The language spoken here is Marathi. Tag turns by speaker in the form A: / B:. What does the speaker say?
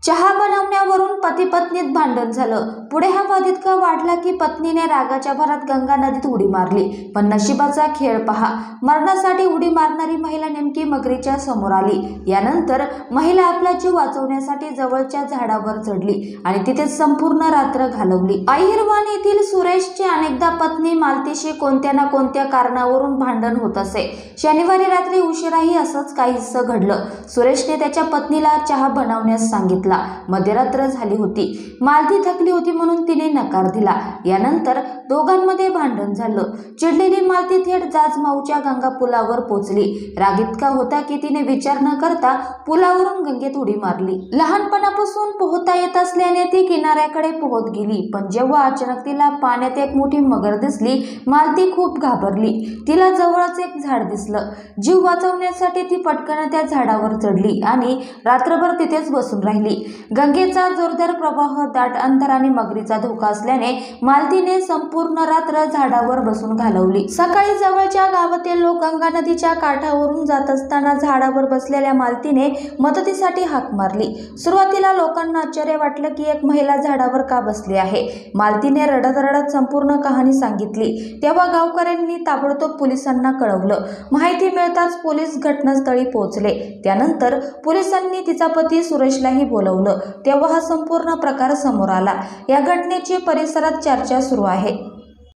A: चहा बनवण्यावरून पती पत्नीत भांडण झालं। पुढे हा वाद इतका वाढला की पत्नीने रागाच्या भरात गंगा नदीत उडी मारली। पण नशिबाचा खेळ पहा, मरणासाठी उडी मारणारी महिला नेमकी मगरीच्या समोर आली। यानंतर महिला आपला जीव वाचवण्यासाठी जवळच्या झाडावर चढली आणि तिथेच संपूर्ण रात्र घालवली। अहिरवान येथील सुरेशची अनेकदा पत्नी मालतीशी कोणत्या ना कोणत्या कारणावरून भांडण होत असे। शनिवारी रात्री उशिराही असंच काहीसं घडलं। सुरेशने त्याच्या पत्नीला चहा बनवण्यास सांगितला। मध्यरात्र झाली होती, मालती थकली होती म्हणून तिने नकार दिला। यानंतर दोघांमध्ये भांडण झालं। चिडलेली मालती थेट जाजमाऊच्या गंगा पुलावर पोहोचली। राग इतका होता की तिने विचार न करता पुलावरून गंगेत उडी मारली। लहानपणापासून पोहता येत असल्याने ती किनाऱ्याकडे पोहत गेली, पण जेव्हा अचानक तिला पाण्यात एक मोठी मगर दिसली, मालती खूप घाबरली। तिला जवळच एक झाड दिसलं। जीव वाचवण्यासाठी ती पटकन त्या झाडावर चढली आणि रात्रभर तिथेच बसून राहिली। गंगेचा जोरदार प्रवाह, दाट अंतर आणि मगरीचा धोका असल्याने मालतीने संपूर्ण रात्र झाडावर बसून घालवली। सकाळी जवळच्या गावातील लोक गंगा नदीच्या काठावरून जात असताना झाडावर बसलेल्या मालतीने मदतीसाठी हाक मारली। सुरुवातीला लोकांना आश्चर्य वाटलं की एक महिला झाडावर का बसली आहे। मालतीने रडत रडत संपूर्ण कहाणी सांगितली। तेव्हा गावकऱ्यांनी ताबडतोब पोलिसांना कळवलं। माहिती मिळताच पोलीस घटनास्थळी पोहोचले। त्यानंतर पोलिसांनी तिचा पती सुरेशलाही बोलवलं। तेव्हा हा संपूर्ण प्रकार समोर आला। या घटनेची परिसरात चर्चा सुरू आहे।